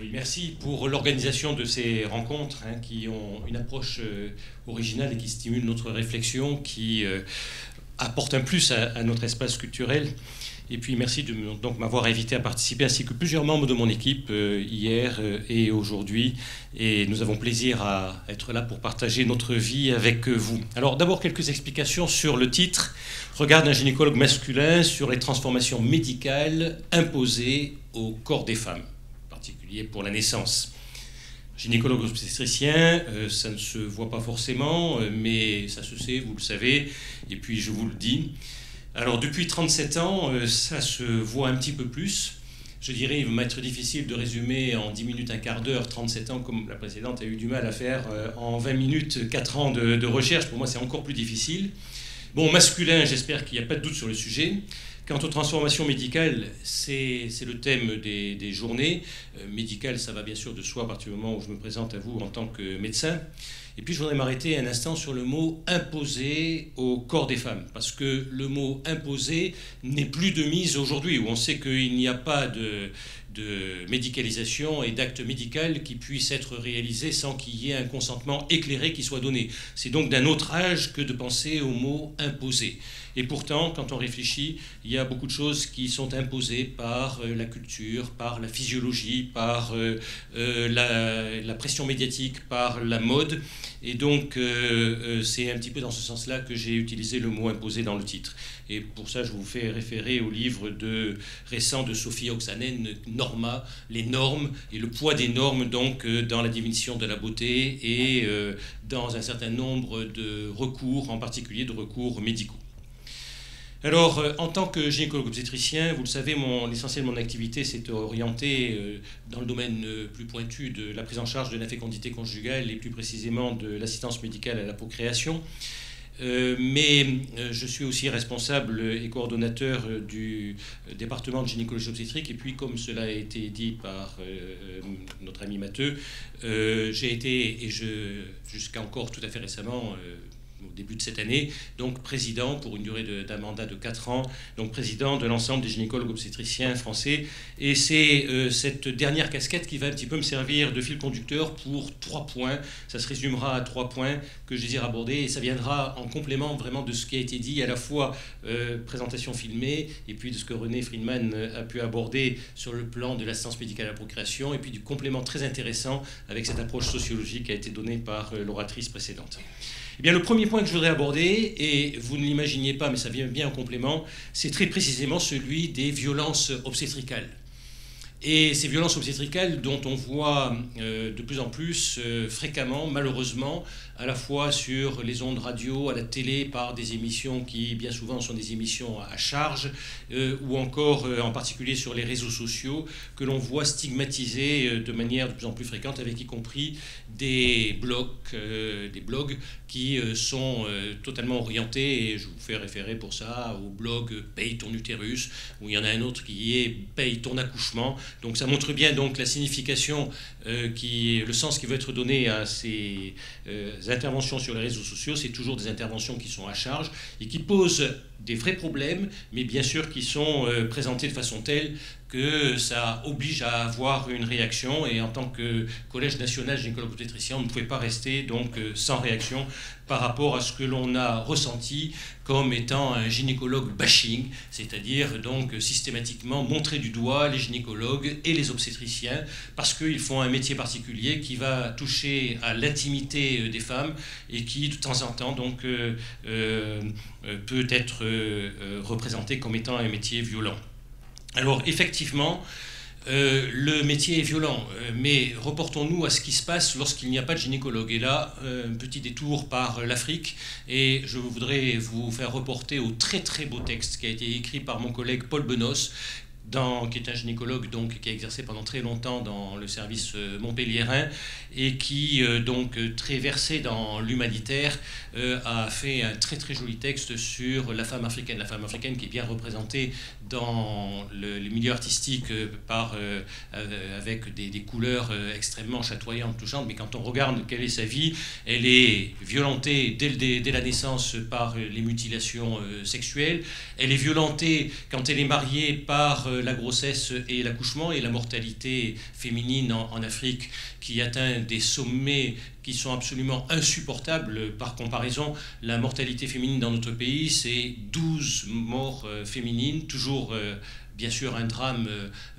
Oui, merci pour l'organisation de ces rencontres qui ont une approche originale et qui stimulent notre réflexion, qui apportent un plus à notre espace culturel. Et puis merci de donc m'avoir invité à participer, ainsi que plusieurs membres de mon équipe hier et aujourd'hui. Et nous avons plaisir à être là pour partager notre vie avec vous. Alors d'abord quelques explications sur le titre « Regard d'un gynécologue masculin sur les transformations médicales imposées au corps des femmes », en particulier pour la naissance. Gynécologue obstétricien, ça ne se voit pas forcément, mais ça se sait, vous le savez, et puis je vous le dis. Alors depuis 37 ans, ça se voit un petit peu plus. Je dirais, il va m'être difficile de résumer en 10 minutes, un quart d'heure, 37 ans, comme la précédente a eu du mal à faire en 20 minutes, 4 ans de recherche. Pour moi, c'est encore plus difficile. Bon, masculin, j'espère qu'il n'y a pas de doute sur le sujet. Quant aux transformations médicales, c'est le thème des journées. Médical, ça va bien sûr de soi à partir du moment où je me présente à vous en tant que médecin. Et puis je voudrais m'arrêter un instant sur le mot « imposé » au corps des femmes, parce que le mot « imposé » n'est plus de mise aujourd'hui, où on sait qu'il n'y a pas de médicalisation et d'acte médical qui puisse être réalisé sans qu'il y ait un consentement éclairé qui soit donné. C'est donc d'un autre âge que de penser au mot « imposé ». Et pourtant, quand on réfléchit, il y a beaucoup de choses qui sont imposées par la culture, par la physiologie, par la pression médiatique, par la mode. Et donc, c'est un petit peu dans ce sens-là que j'ai utilisé le mot « imposé » dans le titre. Et pour ça, je vous fais référer au livre récent de Sophie Oksanen, Norma, les normes et le poids des normes donc dans la définition de la beauté et dans un certain nombre de recours, en particulier de recours médicaux. Alors, en tant que gynécologue obstétricien, vous le savez, l'essentiel de mon activité s'est orienté dans le domaine plus pointu de la prise en charge de la fécondité conjugale et plus précisément de l'assistance médicale à la procréation. Mais je suis aussi responsable et coordonnateur du département de gynécologie obstétrique. Et puis, comme cela a été dit par notre ami Matteux, j'ai été, jusqu'à encore tout à fait récemment, au début de cette année, donc président pour une durée d'un mandat de 4 ans, donc président de l'ensemble des gynécologues obstétriciens français. Et c'est cette dernière casquette qui va un petit peu me servir de fil conducteur pour 3 points. Ça se résumera à 3 points que je désire aborder et ça viendra en complément vraiment de ce qui a été dit, à la fois présentation filmée et puis de ce que René Friedman a pu aborder sur le plan de l'assistance médicale à la procréation et puis du complément très intéressant avec cette approche sociologique qui a été donnée par l'oratrice précédente. Eh bien, le premier point que je voudrais aborder, et vous ne l'imaginiez pas, mais ça vient bien en complément, c'est très précisément celui des violences obstétricales. Et ces violences obstétricales dont on voit de plus en plus fréquemment, malheureusement, à la fois sur les ondes radio, à la télé, par des émissions qui bien souvent sont des émissions à charge, ou encore en particulier sur les réseaux sociaux, que l'on voit stigmatiser de manière de plus en plus fréquente, avec y compris des blogs qui sont totalement orientés, et je vous fais référer pour ça au blog « Paye ton utérus », où il y en a un autre qui est « Paye ton accouchement ». Donc ça montre bien donc la signification, le sens qui veut être donné à ces interventions sur les réseaux sociaux. C'est toujours des interventions qui sont à charge et qui posent des vrais problèmes, mais bien sûr qui sont présentés de façon telle que ça oblige à avoir une réaction. Et en tant que Collège national gynécologue obstétricien, on ne pouvait pas rester donc sans réaction par rapport à ce que l'on a ressenti comme étant un gynécologue bashing, c'est-à-dire donc systématiquement montrer du doigt les gynécologues et les obstétriciens parce qu'ils font un métier particulier qui va toucher à l'intimité des femmes et qui de temps en temps donc peut être représenté comme étant un métier violent. Alors effectivement, le métier est violent, mais reportons-nous à ce qui se passe lorsqu'il n'y a pas de gynécologue. Et là, un petit détour par l'Afrique, et je voudrais vous faire reporter au très très beau texte qui a été écrit par mon collègue Paul Benos, qui est un gynécologue donc, qui a exercé pendant très longtemps dans le service montpelliérain et qui, donc très versé dans l'humanitaire, a fait un très très joli texte sur la femme africaine qui est bien représentée dans le milieu artistique avec des couleurs extrêmement chatoyantes, touchantes, mais quand on regarde quelle est sa vie, elle est violentée dès la naissance par les mutilations sexuelles, elle est violentée quand elle est mariée par la grossesse et l'accouchement et la mortalité féminine en Afrique qui atteint des sommets qui sont absolument insupportables. Par comparaison, la mortalité féminine dans notre pays, c'est 12 morts féminines, toujours bien sûr un drame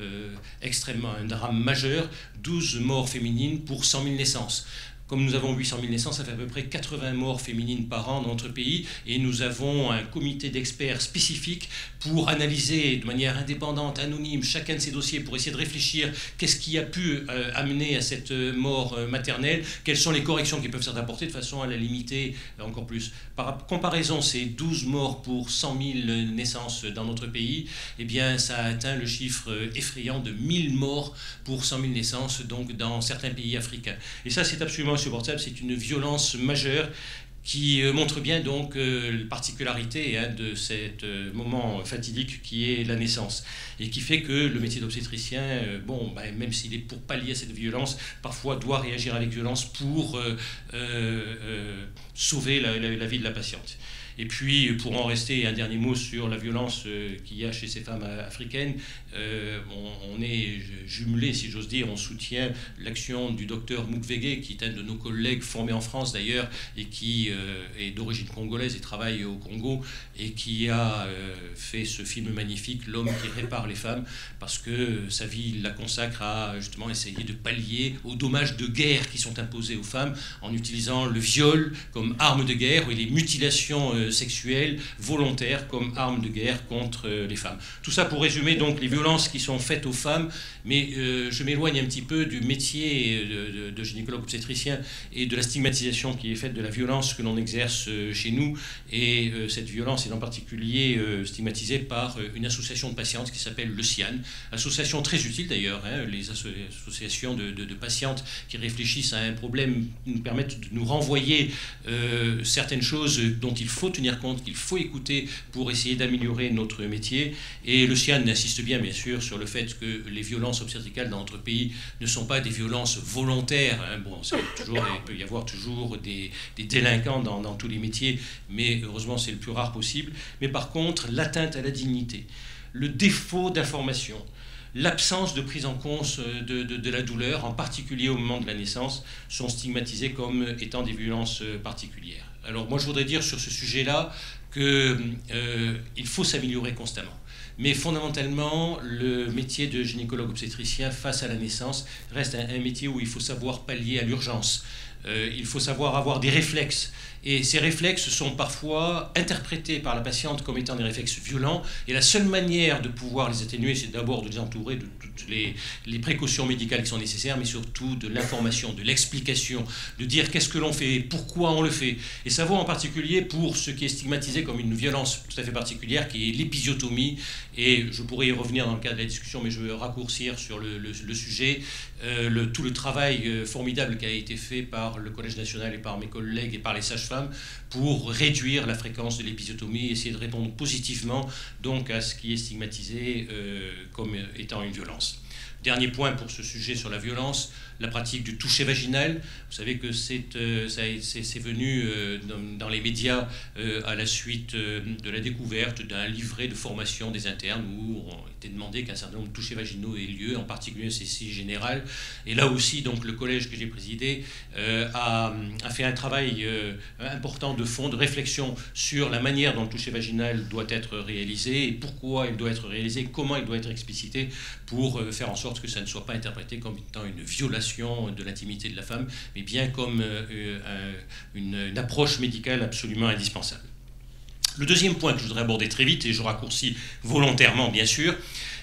un drame majeur, 12 morts féminines pour 100 000 naissances. Comme nous avons 800 000 naissances, ça fait à peu près 80 morts féminines par an dans notre pays, et nous avons un comité d'experts spécifiques pour analyser de manière indépendante, anonyme, chacun de ces dossiers, pour essayer de réfléchir qu'est-ce qui a pu amener à cette mort maternelle, quelles sont les corrections qui peuvent être apportées de façon à la limiter encore plus. Par comparaison, ces 12 morts pour 100 000 naissances dans notre pays, eh bien, ça a atteint le chiffre effrayant de 1000 morts pour 100 000 naissances, donc dans certains pays africains. Et ça, c'est absolument insupportable, c'est une violence majeure qui montre bien donc la particularité de cet moment fatidique qui est la naissance, et qui fait que le métier d'obstétricien, même s'il est pour pallier à cette violence, parfois doit réagir avec violence pour sauver la vie de la patiente. Et puis, pour en rester un dernier mot sur la violence qu'il y a chez ces femmes africaines, on est jumelé, si j'ose dire, on soutient l'action du docteur Mukwege, qui est un de nos collègues formés en France d'ailleurs, et qui est d'origine congolaise et travaille au Congo, et qui a fait ce film magnifique, L'homme qui répare les femmes, parce que sa vie la consacre à justement essayer de pallier aux dommages de guerre qui sont imposés aux femmes, en utilisant le viol comme arme de guerre, et les mutilations sexuelles volontaires comme arme de guerre contre les femmes. Tout ça pour résumer donc les violences qui sont faites aux femmes, mais je m'éloigne un petit peu du métier de gynécologue obstétricien et de la stigmatisation qui est faite de la violence que l'on exerce chez nous, et cette violence est en particulier stigmatisée par une association de patientes qui s'appelle le CIAN, association très utile d'ailleurs, les associations de patientes qui réfléchissent à un problème nous permettent de nous renvoyer certaines choses dont il faut tenir compte, qu'il faut écouter pour essayer d'améliorer notre métier. Et le CIAN insiste bien sûr sur le fait que les violences obstétricales dans notre pays ne sont pas des violences volontaires. Il peut y avoir toujours des délinquants dans tous les métiers, mais heureusement c'est le plus rare possible. Mais par contre, l'atteinte à la dignité, le défaut d'information, l'absence de prise en compte de la douleur, en particulier au moment de la naissance, sont stigmatisés comme étant des violences particulières. Alors moi je voudrais dire sur ce sujet-là qu'il faut s'améliorer constamment. Mais fondamentalement, le métier de gynécologue obstétricien face à la naissance reste un métier où il faut savoir pallier à l'urgence. Il faut savoir avoir des réflexes. Et ces réflexes sont parfois interprétés par la patiente comme étant des réflexes violents. Et la seule manière de pouvoir les atténuer, c'est d'abord de les entourer de toutes les précautions médicales qui sont nécessaires, mais surtout de l'information, de l'explication, de dire qu'est-ce que l'on fait, pourquoi on le fait. Et ça vaut en particulier pour ce qui est stigmatisé comme une violence tout à fait particulière, qui est l'épisiotomie. Et je pourrais y revenir dans le cadre de la discussion, mais je veux raccourcir sur le sujet. Tout le travail formidable qui a été fait par le Collège national et par mes collègues et par les sages-femmes pour réduire la fréquence de l'épisiotomie et essayer de répondre positivement donc à ce qui est stigmatisé comme étant une violence. Dernier point pour ce sujet sur la violence, la pratique du toucher vaginal. Vous savez que c'est venu dans les médias à la suite de la découverte d'un livret de formation des internes où on était demandé qu'un certain nombre de touchés vaginaux aient lieu, en particulier un CCI général. Et là aussi, donc, le collège que j'ai présidé a fait un travail important de fond, de réflexion sur la manière dont le toucher vaginal doit être réalisé et pourquoi il doit être réalisé, comment il doit être explicité pour faire en sorte que ça ne soit pas interprété comme étant une violation de l'intimité de la femme, mais bien comme une approche médicale absolument indispensable. Le deuxième point que je voudrais aborder très vite, et je raccourcis volontairement bien sûr,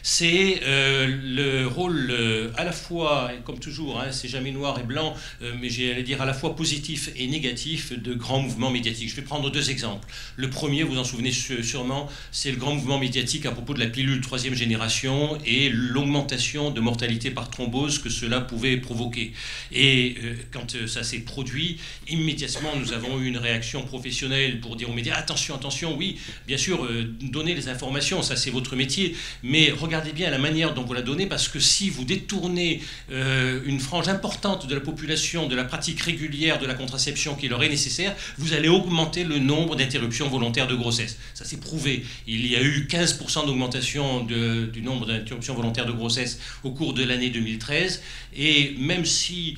c'est le rôle à la fois, comme toujours, c'est jamais noir et blanc, mais j'allais dire à la fois positif et négatif de grands mouvements médiatiques. Je vais prendre deux exemples. Le premier, vous en souvenez sûrement, c'est le grand mouvement médiatique à propos de la pilule 3e génération et l'augmentation de mortalité par thrombose que cela pouvait provoquer. Et quand ça s'est produit, immédiatement nous avons eu une réaction professionnelle pour dire aux médias attention, attention, oui, bien sûr, donnez les informations, ça c'est votre métier, mais regardez regardez bien la manière dont vous la donnez, parce que si vous détournez une frange importante de la population de la pratique régulière de la contraception qui leur est nécessaire, vous allez augmenter le nombre d'interruptions volontaires de grossesse. Ça c'est prouvé. Il y a eu 15% d'augmentation du nombre d'interruptions volontaires de grossesse au cours de l'année 2013, et même si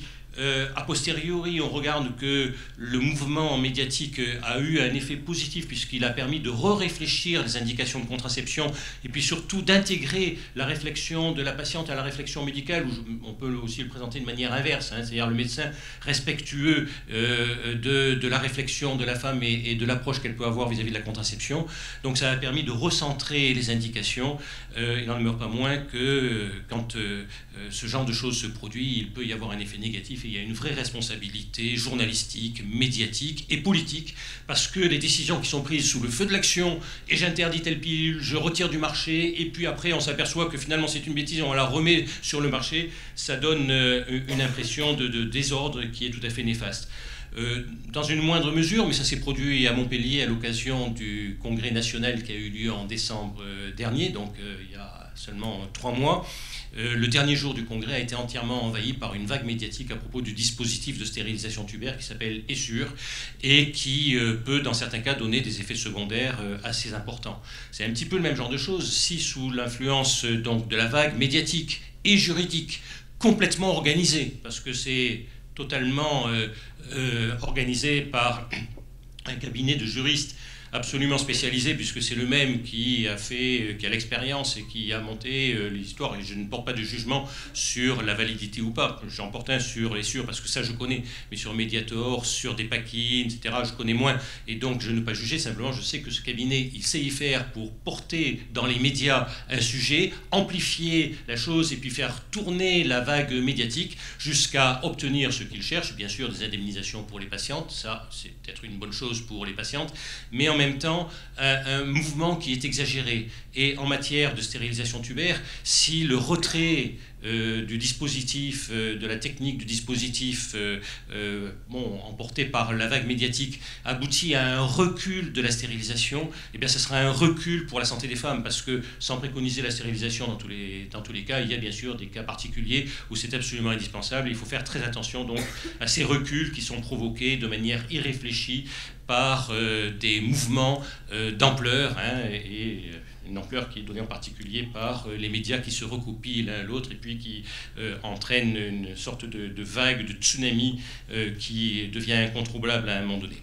a posteriori, on regarde que le mouvement médiatique a eu un effet positif puisqu'il a permis de réfléchir les indications de contraception et puis surtout d'intégrer la réflexion de la patiente à la réflexion médicale, où on peut aussi le présenter de manière inverse, hein, c'est-à-dire le médecin respectueux de la réflexion de la femme et de l'approche qu'elle peut avoir vis-à-vis de la contraception. Donc ça a permis de recentrer les indications. Il n'en demeure pas moins que quand ce genre de choses se produit, il peut y avoir un effet négatif. Il y a une vraie responsabilité journalistique, médiatique et politique, parce que les décisions qui sont prises sous le feu de l'action, et j'interdis telle pilule, je retire du marché, et puis après on s'aperçoit que finalement c'est une bêtise, on la remet sur le marché, ça donne une impression de désordre qui est tout à fait néfaste. Dans une moindre mesure, mais ça s'est produit à Montpellier à l'occasion du congrès national qui a eu lieu en décembre dernier, donc il y a seulement 3 mois, le dernier jour du congrès a été entièrement envahi par une vague médiatique à propos du dispositif de stérilisation tubaire qui s'appelle Essure et qui peut, dans certains cas, donner des effets secondaires assez importants. C'est un petit peu le même genre de chose si, sous l'influence donc de la vague médiatique et juridique complètement organisée, parce que c'est totalement organisé par un cabinet de juristes absolument spécialisé, puisque c'est le même qui a l'expérience et qui a monté l'histoire, et je ne porte pas de jugement sur la validité ou pas. J'en porte un sur Essure, parce que ça je connais, mais sur Mediator, sur Dépakine, etc., je connais moins, et donc je ne peux pas juger, simplement je sais que ce cabinet, il sait y faire pour porter dans les médias un sujet, amplifier la chose, et puis faire tourner la vague médiatique jusqu'à obtenir ce qu'il cherche, bien sûr des indemnisations pour les patientes, ça c'est peut-être une bonne chose pour les patientes, mais en même temps un mouvement qui est exagéré. Et en matière de stérilisation tubaire, si le retrait du dispositif, de la technique du dispositif emporté par la vague médiatique aboutit à un recul de la stérilisation, eh bien ce sera un recul pour la santé des femmes, parce que sans préconiser la stérilisation dans tous les cas, il y a bien sûr des cas particuliers où c'est absolument indispensable. Il faut faire très attention donc à ces reculs qui sont provoqués de manière irréfléchie par des mouvements d'ampleur, hein, et une ampleur qui est donnée en particulier par les médias qui se recopient l'un à l'autre et puis qui entraînent une sorte de vague, de tsunami qui devient incontrôlable à un moment donné.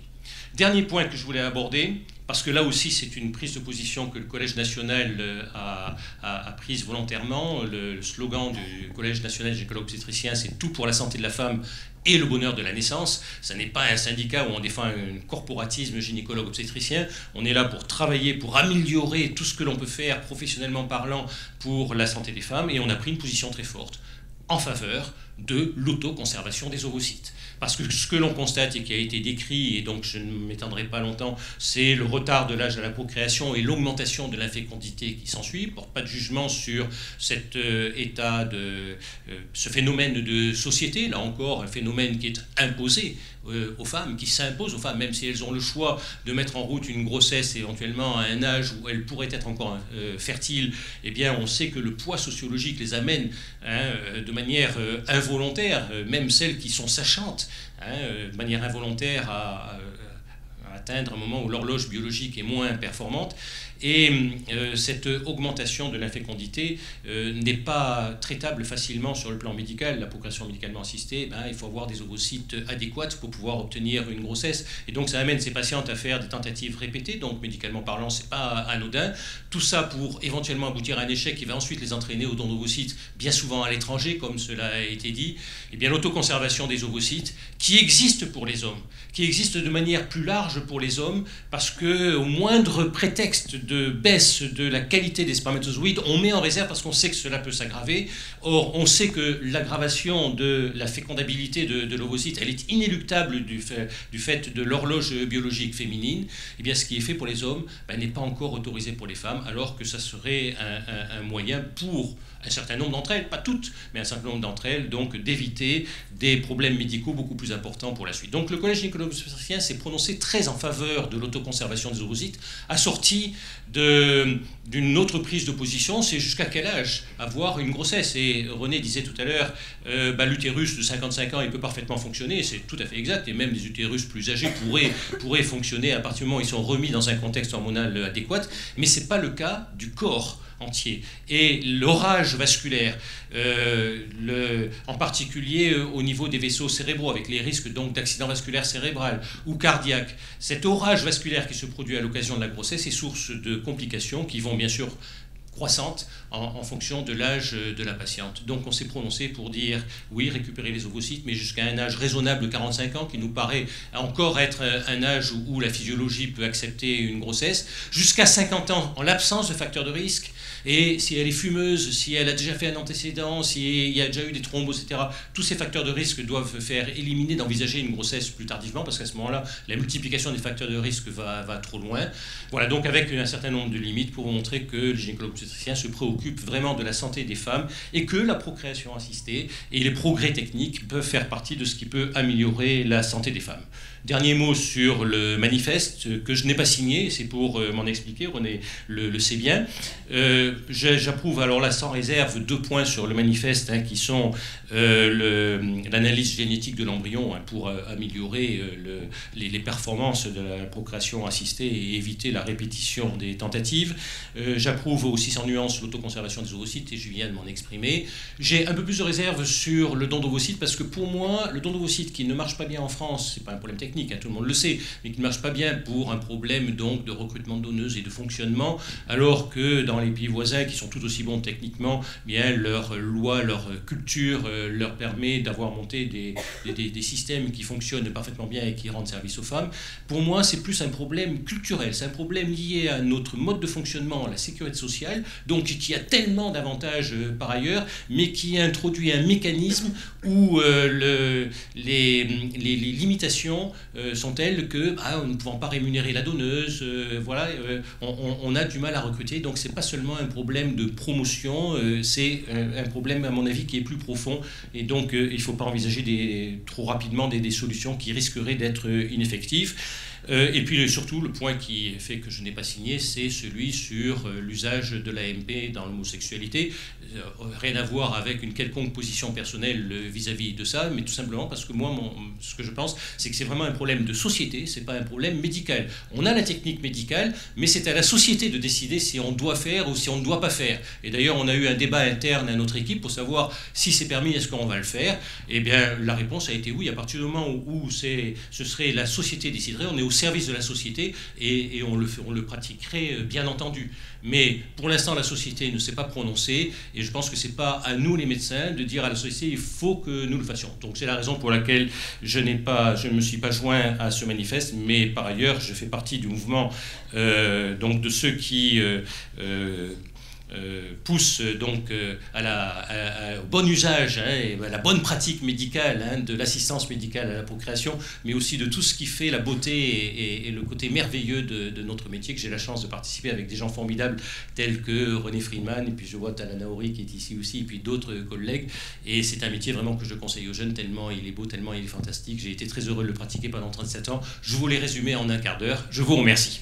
Dernier point que je voulais aborder, parce que là aussi c'est une prise de position que le Collège national a prise volontairement. Le slogan du Collège national gynécologue obstétricien, c'est « Tout pour la santé de la femme et le bonheur de la naissance ». Ce n'est pas un syndicat où on défend un corporatisme gynécologue obstétricien. On est là pour travailler, pour améliorer tout ce que l'on peut faire professionnellement parlant pour la santé des femmes, et on a pris une position très forte en faveur de l'autoconservation des ovocytes. Parce que ce que l'on constate et qui a été décrit, et donc je ne m'étendrai pas longtemps, c'est le retard de l'âge à la procréation et l'augmentation de l'infécondité qui s'ensuit. Je ne porte pas de jugement sur cet ce phénomène de société, là encore un phénomène qui est imposé aux femmes, qui s'impose aux femmes, même si elles ont le choix de mettre en route une grossesse éventuellement à un âge où elles pourraient être encore fertiles. Eh bien on sait que le poids sociologique les amène de manière involontaire, même celles qui sont sachantes, de manière involontaire à atteindre un moment où l'horloge biologique est moins performante. Et cette augmentation de l'infécondité n'est pas traitable facilement sur le plan médical. La procréation médicalement assistée, il faut avoir des ovocytes adéquates pour pouvoir obtenir une grossesse. Et donc ça amène ces patientes à faire des tentatives répétées, donc médicalement parlant, c'est pas anodin. Tout ça pour éventuellement aboutir à un échec qui va ensuite les entraîner au don d'ovocytes, bien souvent à l'étranger, comme cela a été dit. Et bien l'autoconservation des ovocytes, qui existe pour les hommes, qui existe de manière plus large pour les hommes, parce qu'au moindre prétexte de baisse de la qualité des spermatozoïdes, on met en réserve parce qu'on sait que cela peut s'aggraver. Or, on sait que l'aggravation de la fécondabilité de l'ovocyte, elle est inéluctable du fait de l'horloge biologique féminine. Et bien, ce qui est fait pour les hommes n'est pas encore autorisé pour les femmes, alors que ça serait un moyen pour un certain nombre d'entre elles, pas toutes, mais un certain nombre d'entre elles, donc d'éviter des problèmes médicaux beaucoup plus importants pour la suite. Donc le Collège gynécologique-obstétricien s'est prononcé très en faveur de l'autoconservation des ovocytes, assorti d'une autre prise de position, c'est jusqu'à quel âge avoir une grossesse. Et René disait tout à l'heure, l'utérus de 55 ans, il peut parfaitement fonctionner, c'est tout à fait exact, et même les utérus plus âgés pourraient fonctionner à partir du moment où ils sont remis dans un contexte hormonal adéquat, mais ce n'est pas le cas du corps entier. Et l'orage vasculaire, en particulier au niveau des vaisseaux cérébraux, avec les risques donc d'accident vasculaire cérébral ou cardiaque, cet orage vasculaire qui se produit à l'occasion de la grossesse est source de complications qui vont bien sûr croissante en fonction de l'âge de la patiente. Donc on s'est prononcé pour dire oui, récupérer les ovocytes, mais jusqu'à un âge raisonnable de 45 ans, qui nous paraît encore être un âge où la physiologie peut accepter une grossesse, jusqu'à 50 ans en l'absence de facteurs de risque, et si elle est fumeuse, si elle a déjà fait un antécédent, s'il y a déjà eu des thromboses, etc., tous ces facteurs de risque doivent faire éliminer d'envisager une grossesse plus tardivement, parce qu'à ce moment-là, la multiplication des facteurs de risque va trop loin. Voilà, donc avec un certain nombre de limites pour montrer que le gynécologue obstétricien se préoccupe vraiment de la santé des femmes et que la procréation assistée et les progrès techniques peuvent faire partie de ce qui peut améliorer la santé des femmes. Dernier mot sur le manifeste que je n'ai pas signé, c'est pour m'en expliquer, René le sait bien. J'approuve alors là sans réserve 2 points sur le manifeste qui sont l'analyse génétique de l'embryon pour améliorer les performances de la procréation assistée et éviter la répétition des tentatives. J'approuve aussi sans nuance l'autoconservation des ovocytes et je viens de m'en exprimer. J'ai un peu plus de réserve sur le don d'ovocytes parce que pour moi, le don d'ovocytes qui ne marche pas bien en France, c'est pas un problème technique, tout le monde le sait, mais qui ne marche pas bien pour un problème donc de recrutement de donneuses et de fonctionnement, alors que dans les pays voisins qui sont tout aussi bons techniquement, bien leur loi, leur culture leur permet d'avoir monté des systèmes qui fonctionnent parfaitement bien et qui rendent service aux femmes. Pour moi, c'est plus un problème culturel, c'est un problème lié à notre mode de fonctionnement, à la sécurité sociale, donc qui a tellement d'avantages par ailleurs, mais qui introduit un mécanisme où les limitations sont telles que nous ne pouvons pas rémunérer la donneuse, on a du mal à recruter, donc c'est pas seulement un problème de promotion, c'est un problème à mon avis qui est plus profond, et donc il ne faut pas envisager trop rapidement des solutions qui risqueraient d'être ineffectives. Et puis surtout, le point qui fait que je n'ai pas signé, c'est celui sur l'usage de l'AMP dans l'homosexualité. Rien à voir avec une quelconque position personnelle vis-à-vis de ça, mais tout simplement parce que moi, ce que je pense, c'est que c'est vraiment un problème de société, c'est pas un problème médical. On a la technique médicale, mais c'est à la société de décider si on doit faire ou si on ne doit pas faire. Et d'ailleurs, on a eu un débat interne à notre équipe pour savoir si c'est permis, est-ce qu'on va le faire. Eh bien, la réponse a été oui. À partir du moment où ce serait la société déciderait, on est au service de la société et on le pratiquerait bien entendu. Mais pour l'instant, la société ne s'est pas prononcée et je pense que ce n'est pas à nous les médecins de dire à la société il faut que nous le fassions. Donc c'est la raison pour laquelle je ne me suis pas joint à ce manifeste, mais par ailleurs je fais partie du mouvement donc de ceux qui pousse donc au bon usage et à la bonne pratique médicale de l'assistance médicale à la procréation, mais aussi de tout ce qui fait la beauté et le côté merveilleux de notre métier, que j'ai la chance de participer avec des gens formidables tels que René Friedman, et puis je vois Talana Naouri qui est ici aussi, et puis d'autres collègues, et c'est un métier vraiment que je conseille aux jeunes, tellement il est beau, tellement il est fantastique. J'ai été très heureux de le pratiquer pendant 37 ans. Je vous l'ai résumé en un quart d'heure. Je vous remercie.